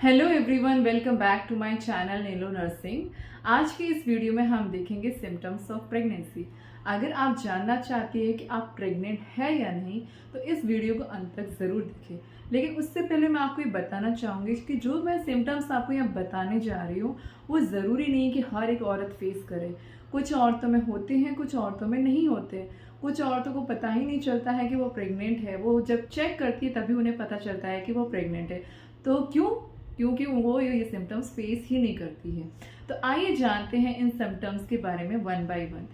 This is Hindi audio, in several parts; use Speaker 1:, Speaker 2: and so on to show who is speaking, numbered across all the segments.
Speaker 1: Hello everyone, welcome back to my channel Neelu nursing. आज की इस वीडियो में हम देखेंगे सिम्टम्स ऑफ प्रेगनेंसी। अगर आप जानना चाहती हैं कि आप प्रेग्नेंट है या नहीं तो इस वीडियो को अंत तक ज़रूर देखें। लेकिन उससे पहले मैं आपको ये बताना चाहूँगी कि जो मैं सिम्टम्स आपको यहाँ बताने जा रही हूँ वो ज़रूरी नहीं कि हर एक औरत फेस करे। कुछ औरतों में होते हैं, कुछ औरतों में नहीं होते। कुछ औरतों को पता ही नहीं चलता है कि वो प्रेग्नेंट है, वो जब चेक करती है तभी उन्हें पता चलता है कि वो प्रेग्नेंट है। तो क्योंकि वो ये सिम्टम्स फेस ही नहीं करती है। तो आइए जानते हैं इन सिम्टम्स के बारे में वन बाय वन।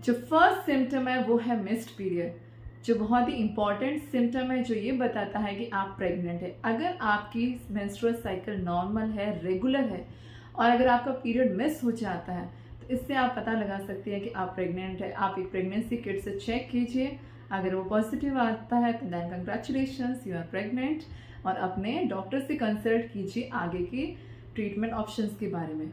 Speaker 1: जो फर्स्ट सिम्टम है वो है मिस्ड पीरियड, जो बहुत ही इंपॉर्टेंट सिम्टम है, जो ये बताता है कि आप प्रेग्नेंट है। अगर आपकी मेंस्ट्रुअल साइकिल नॉर्मल है, रेगुलर है और अगर आपका पीरियड मिस हो जाता है तो इससे आप पता लगा सकते हैं कि आप प्रेग्नेंट है। आप एक प्रेगनेंसी किट से चेक कीजिए, अगर वो पॉजिटिव आता है तो then congratulations, you are pregnant. और अपने डॉक्टर से कंसल्ट कीजिए आगे की ट्रीटमेंट ऑप्शंस के बारे में।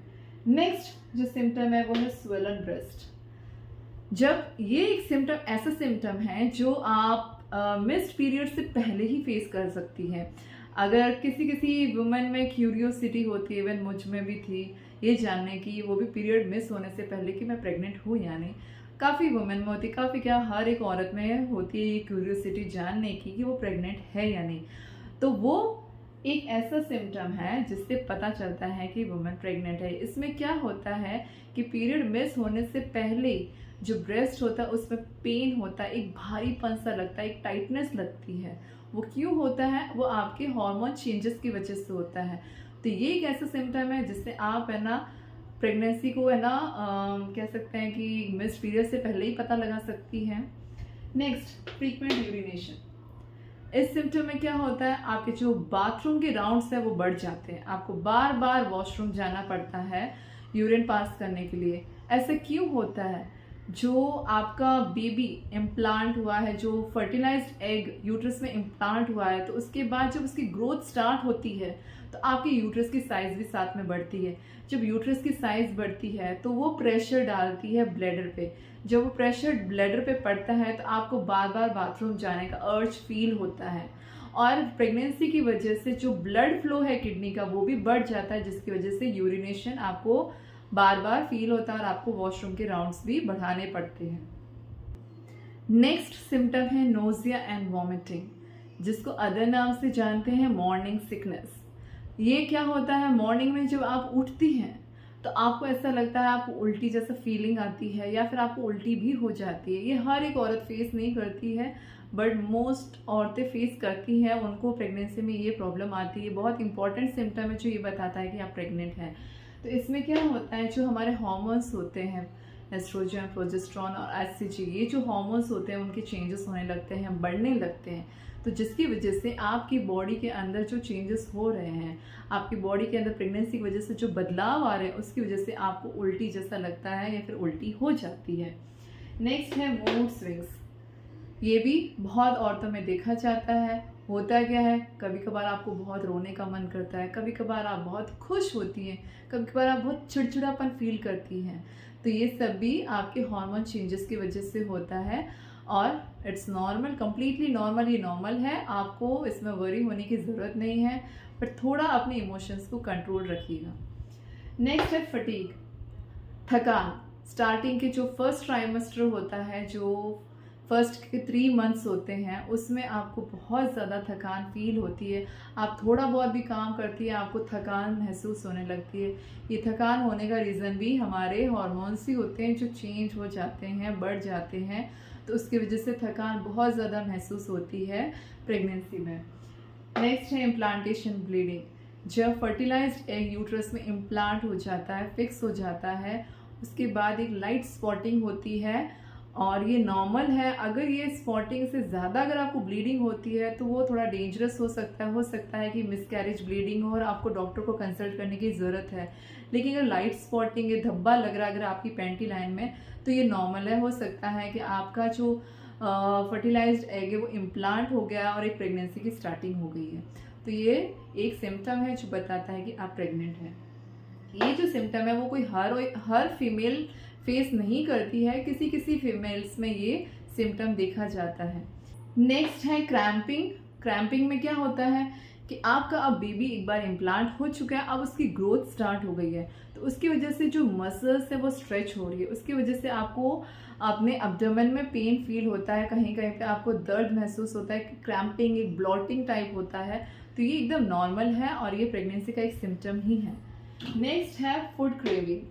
Speaker 1: नेक्स्ट जो सिम्टम है वो है स्वेलन ब्रेस्ट। जब ये एक सिम्टम ऐसा सिम्टम है जो आप मिस्ड पीरियड से पहले ही फेस कर सकती हैं। अगर किसी वुमेन में क्यूरियोसिटी होती है, इवन मुझ में भी थी, ये जानने की, वो भी पीरियड मिस होने से पहले कि मैं प्रेग्नेंट हूँ या नहीं। काफ़ी वुमेन में होती, काफ़ी क्या हर एक औरत में होती है ये क्यूरियोसिटी जानने की कि वो प्रेग्नेंट है या नहीं। तो वो एक ऐसा सिम्टम है जिससे पता चलता है कि वुमेन प्रेग्नेंट है। इसमें क्या होता है कि पीरियड मिस होने से पहले जो ब्रेस्ट होता है उसमें पेन होता है, एक भारीपन सा लगता है, एक टाइटनेस लगती है। वो क्यों होता है? वो आपके हार्मोन चेंजेस की वजह से होता है। तो ये एक ऐसा सिम्टम है जिससे आप है ना प्रेगनेंसी को है ना कह सकते हैं कि मिस्ड पीरियड से पहले ही पता लगा सकती हैं। Next, frequent urination. इस सिम्टम में क्या होता है, आपके जो बाथरूम के राउंड्स है वो बढ़ जाते हैं। आपको बार बार वॉशरूम जाना पड़ता है यूरिन पास करने के लिए। ऐसा क्यों होता है? जो आपका बेबी इम्प्लांट हुआ है, जो फर्टिलाइज्ड एग यूट्रस में इम्प्लांट हुआ है, तो उसके बाद जब उसकी ग्रोथ स्टार्ट होती है तो आपके यूट्रस की साइज भी साथ में बढ़ती है। जब यूट्रस की साइज बढ़ती है तो वो प्रेशर डालती है ब्लैडर पे। जब वो प्रेशर ब्लैडर पे पड़ता है तो आपको बार बार बाथरूम जाने का अर्ज फील होता है। और प्रेगनेंसी की वजह से जो ब्लड फ्लो है किडनी का वो भी बढ़ जाता है, जिसकी वजह से यूरिनेशन आपको बार बार फील होता है और आपको वॉशरूम के राउंड्स भी बढ़ाने पड़ते हैं। नेक्स्ट सिम्टम है नोजिया एंड वॉमिटिंग, जिसको अदर नाम से जानते हैं मॉर्निंग सिकनेस। ये क्या होता है, मॉर्निंग में जब आप उठती हैं तो आपको ऐसा लगता है, आपको उल्टी जैसा फीलिंग आती है या फिर आपको उल्टी भी हो जाती है। ये हर एक औरत फेस नहीं करती है बट मोस्ट औरतें फेस करती हैं, उनको प्रेगनेंसी में ये प्रॉब्लम आती है। बहुत इंपॉर्टेंट सिम्टम है जो ये बताता है कि आप प्रेग्नेंट हैं। तो इसमें क्या होता है, जो हमारे हार्मोन्स होते हैं एस्ट्रोजन, प्रोजेस्टेरॉन और एचसीजी, ये जो हार्मोन्स होते हैं उनके चेंजेस होने लगते हैं, बढ़ने लगते हैं। तो जिसकी वजह से आपकी बॉडी के अंदर जो चेंजेस हो रहे हैं, आपकी बॉडी के अंदर प्रेगनेंसी की वजह से जो बदलाव आ रहे हैं, उसकी वजह से आपको उल्टी जैसा लगता है या फिर उल्टी हो जाती है। नेक्स्ट है मूड स्विंग्स। ये भी बहुत औरतों में देखा जाता है। होता क्या है, कभी कभार आपको बहुत रोने का मन करता है, कभी कभार आप बहुत खुश होती हैं, कभी कभार आप बहुत चिड़चिड़ापन फील करती हैं। तो ये सब भी आपके हार्मोन चेंजेस की वजह से होता है और इट्स नॉर्मल, कंप्लीटली नॉर्मल। ये नॉर्मल है, आपको इसमें वरी होने की ज़रूरत नहीं है, पर थोड़ा अपने इमोशंस को कंट्रोल रखिएगा। नेक्स्ट है फटीग, थकान। स्टार्टिंग के जो फर्स्ट ट्राइमेस्टर होता है, जो फर्स्ट के 3 मंथ्स होते हैं, उसमें आपको बहुत ज़्यादा थकान फील होती है। आप थोड़ा बहुत भी काम करती है आपको थकान महसूस होने लगती है। ये थकान होने का रीज़न भी हमारे हार्मोन्स ही होते हैं जो चेंज हो जाते हैं, बढ़ जाते हैं। तो उसकी वजह से थकान बहुत ज़्यादा महसूस होती है प्रेगनेंसी में। नेक्स्ट है इम्प्लांटेशन ब्लीडिंग। जब फर्टिलाइज्ड एग यूट्रस में इम्प्लांट हो जाता है, फिक्स हो जाता है, उसके बाद एक लाइट स्पॉटिंग होती है और ये नॉर्मल है। अगर ये स्पॉटिंग से ज़्यादा अगर आपको ब्लीडिंग होती है तो वो थोड़ा डेंजरस हो सकता है कि मिसकैरेज ब्लीडिंग हो और आपको डॉक्टर को कंसल्ट करने की ज़रूरत है। लेकिन अगर लाइट स्पॉटिंग है, धब्बा लग रहा है अगर आपकी पैंटी लाइन में, तो ये नॉर्मल है। हो सकता है कि आपका जो फर्टिलाइज्ड एग है वो इम्प्लांट हो गया और एक प्रेगनेंसी की स्टार्टिंग हो गई है। तो ये एक सिम्टम है जो बताता है कि आप प्रेग्नेंट हैं। ये जो सिम्टम है वो कोई हर फीमेल फेस नहीं करती है, किसी फीमेल्स में ये सिम्टम देखा जाता है। नेक्स्ट है क्रैम्पिंग। क्रैम्पिंग में क्या होता है कि आपका अब बेबी एक बार इम्प्लांट हो चुका है, अब उसकी ग्रोथ स्टार्ट हो गई है, तो उसकी वजह से जो मसल्स है वो स्ट्रेच हो रही है, उसकी वजह से आपको अपने एब्डोमेन में पेन फील होता है, कहीं कहीं पे आपको दर्द महसूस होता है, क्रैम्पिंग, एक ब्लॉटिंग टाइप होता है, तो ये एकदम नॉर्मल है और ये प्रेगनेंसी का एक सिम्टम ही है। नेक्स्ट है फूड क्रेविंग।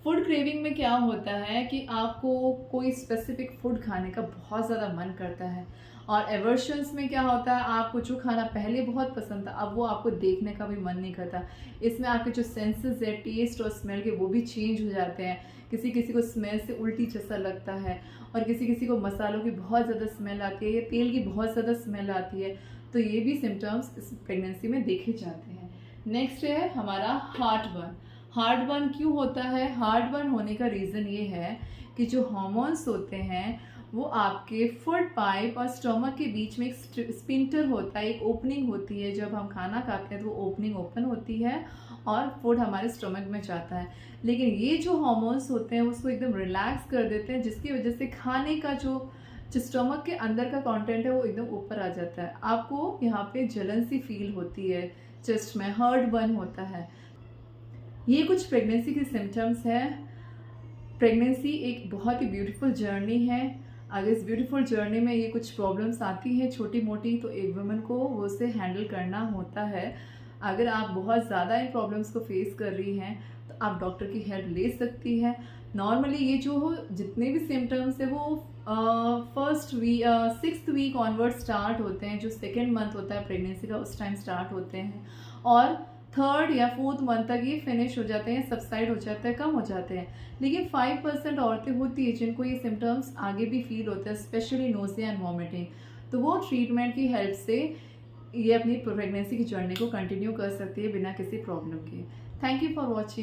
Speaker 1: फूड क्रेविंग में क्या होता है कि आपको कोई स्पेसिफिक फूड खाने का बहुत ज़्यादा मन करता है, और एवर्शंस में क्या होता है, आपको जो खाना पहले बहुत पसंद था अब वो आपको देखने का भी मन नहीं करता। इसमें आपके जो सेंसेस है, टेस्ट और स्मेल के, वो भी चेंज हो जाते हैं। किसी किसी को स्मेल से उल्टी जैसा लगता है, और किसी किसी को मसालों की बहुत ज़्यादा स्मेल आती है या तेल की बहुत ज़्यादा स्मेल आती है, तो ये भी सिम्टम्स इस प्रेगनेंसी में देखे जाते हैं। नेक्स्ट है हमारा हार्ट बर्न। हार्ट बर्न क्यों होता है? हार्ट बर्न होने का रीज़न ये है कि जो हार्मोन्स होते हैं वो आपके फूड पाइप और स्टमक के बीच में एक स्पिंटर होता है, एक ओपनिंग होती है। जब हम खाना खाते हैं तो वो ओपनिंग ओपन होती है और फूड हमारे स्टमक में जाता है, लेकिन ये जो हार्मोन्स होते हैं उसको एकदम रिलैक्स कर देते हैं, जिसकी वजह से खाने का जो स्टमक के अंदर का कंटेंट है वो एकदम ऊपर आ जाता है। आपको यहाँ पे जलन सी फील होती है, चेस्ट में हार्ट बर्न होता है। ये कुछ प्रेगनेंसी के सिम्टम्स हैं। प्रेगनेंसी एक बहुत ही ब्यूटीफुल जर्नी है। अगर इस ब्यूटीफुल जर्नी में ये कुछ प्रॉब्लम्स आती हैं छोटी मोटी, तो एक वुमन को वो उसे हैंडल करना होता है। अगर आप बहुत ज़्यादा इन प्रॉब्लम्स को फेस कर रही हैं तो आप डॉक्टर की हेल्प ले सकती हैं। नॉर्मली ये जो जितने भी सिम्टम्स है वो first week 6th week onward start होते हैं, जो सेकेंड मंथ होता है प्रेगनेंसी का उस टाइम स्टार्ट होते हैं, और 3rd या 4th मंथ तक ये फिनिश हो जाते हैं, सबसाइड हो जाते हैं, कम हो जाते हैं। लेकिन 5% औरतें होती है जिनको ये सिम्टम्स आगे भी फील होते हैं, स्पेशली नोजिया एंड वॉमिटिंग, तो वो ट्रीटमेंट की हेल्प से ये अपनी प्रेगनेंसी की जर्नी को कंटिन्यू कर सकती है बिना किसी प्रॉब्लम के। Thank you for watching.